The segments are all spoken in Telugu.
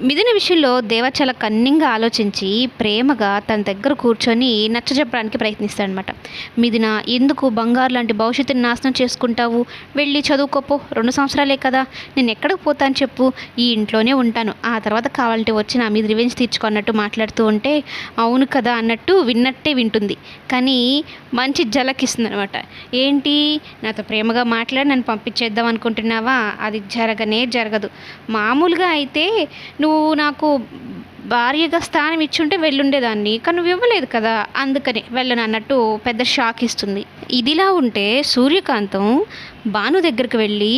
మిథున విషయంలో దేవ చాలా కన్నింగా ఆలోచించి ప్రేమగా తన దగ్గర కూర్చొని నచ్చజెప్పడానికి ప్రయత్నిస్తాడనమాట. మిథున, ఎందుకు బంగారు లాంటి భవిష్యత్తుని నాశనం చేసుకుంటావు? వెళ్ళి చదువుకోపో, 2 సంవత్సరాలే కదా, నేను ఎక్కడికి పోతాను చెప్పు, ఈ ఇంట్లోనే ఉంటాను, ఆ తర్వాత కావాలంటే వచ్చి నా మీద రివెంజ్ తీర్చుకో అన్నట్టు మాట్లాడుతూ ఉంటే అవును కదా అన్నట్టు విన్నట్టే వింటుంది. కానీ మంచి జలకిస్తుంది అనమాట. ఏంటి, నాతో ప్రేమగా మాట్లాడి నన్ను పంపించేద్దాం అనుకుంటున్నావా? అది జరగనే జరగదు. మామూలుగా అయితే నువ్వు నాకు భార్యగా స్థానం ఇచ్చుంటే వెళ్ళుండేదాన్ని, కానీ నువ్వు ఇవ్వలేదు కదా, అందుకని వెళ్ళను అన్నట్టు పెద్ద షాక్ ఇస్తుంది. ఇదిలా ఉంటే సూర్యకాంతం భాను దగ్గరికి వెళ్ళి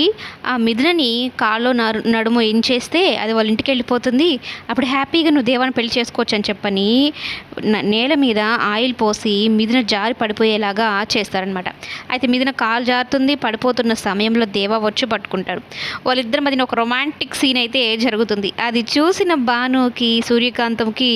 ఆ మిథునని కాళ్ళలో నడుము ఎంచేస్తే అది వాళ్ళ ఇంటికి వెళ్ళిపోతుంది, అప్పుడు హ్యాపీగా నువ్వు దేవాన్ని పెళ్లి చేసుకోవచ్చు అని చెప్పని నేల మీద ఆయిల్ పోసి మిథున జారి పడిపోయేలాగా చేస్తారనమాట. అయితే మిథున కాలు జారుతుంది, పడిపోతున్న సమయంలో దేవా వచ్చి పట్టుకుంటాడు. వాళ్ళిద్దరి మధ్యన ఒక రొమాంటిక్ సీన్ అయితే జరుగుతుంది. అది చూసిన భానుకి సూర్యకాంతంకి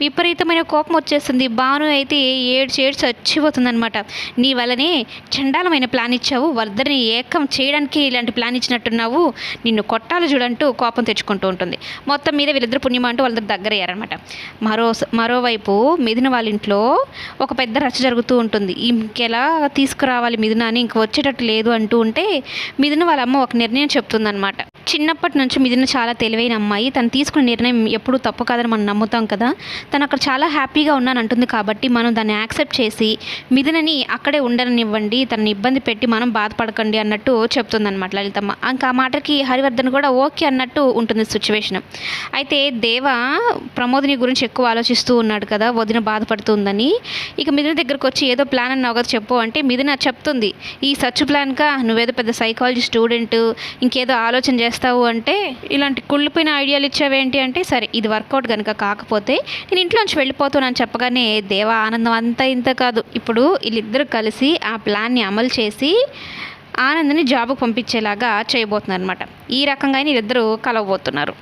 విపరీతమైన కోపం వచ్చేస్తుంది. భాను అయితే ఏడ్చి చచ్చిపోతుంది అనమాట. నీ వల్లనే చండాలమైన ప్లాన్ ఇచ్చావు, వాళ్ళిద్దరిని ఏకం చేయడానికి ఇలాంటి ప్లాన్ ఇచ్చినట్టున్నావు, నిన్ను కొట్టాలు చూడంటూ కోపం తెచ్చుకుంటూ ఉంటుంది. మొత్తం మీద వీళ్ళిద్దరు పుణ్యమా అంటూ వాళ్ళిద్దరు దగ్గరయ్యారనమాట. మరోవైపు మిథున వాళ్ళ ఇంట్లో ఒక పెద్ద రచ్చ జరుగుతూ ఉంటుంది. ఇంకెలా తీసుకురావాలి మిథున అని, ఇంక వచ్చేటట్టు లేదు అంటూ ఉంటే మిథున వాళ్ళ అమ్మ ఒక నిర్ణయం చెప్తుందనమాట. చిన్నప్పటి నుంచి మిథున చాలా తెలివైన అమ్మాయి, తను తీసుకున్న నిర్ణయం ఎప్పుడూ తప్పు కాదని మనం నమ్ముతాం కదా, తను అక్కడ చాలా హ్యాపీగా ఉన్నాను అంటుంది కాబట్టి మనం దాన్ని యాక్సెప్ట్ చేసి మిథునని అక్కడే ఉండనివ్వండి, తనని ఇబ్బంది పెట్టి మనం బాధపడకండి అన్నట్టు చెప్తుందన్నమాట లలితమ్మ. ఇంకా ఆ మాటకి హరివర్ధన్ కూడా ఓకే అన్నట్టు ఉంటుంది సిచ్యువేషన్. అయితే దేవ ప్రమోదిని గురించి ఎక్కువ ఆలోచిస్తూ ఉన్నాడు కదా, వదిన బాధపడుతుందని. ఇక మిథున దగ్గరకు వచ్చి ఏదో ప్లాన్ అన్నావు కదా చెప్పు అంటే మిథున చెప్తుంది, ఈ సచ్ ప్లాన్కా, నువ్వేదో పెద్ద సైకాలజీ స్టూడెంట్, ఇంకేదో ఆలోచన చేస్తావు అంటే, ఇలాంటి కుళ్ళిపోయిన ఐడియాలు ఇచ్చావేంటి అంటే, సరే ఇది వర్కౌట్ కనుక కాకపోతే నేను ఇంట్లోంచి వెళ్ళిపోతానని చెప్పగానే దేవ ఆనందం అంతా ఇంత కాదు, ఇప్పుడు వీళ్ళిద్దరూ కలిసి ఆ ప్లాన్ని అమలు చేసి ఆనందని జాబ్కు పంపించేలాగా చేయబోతున్నారు అనమాట. ఈ రకంగా వీళ్ళిద్దరూ కలవబోతున్నారు.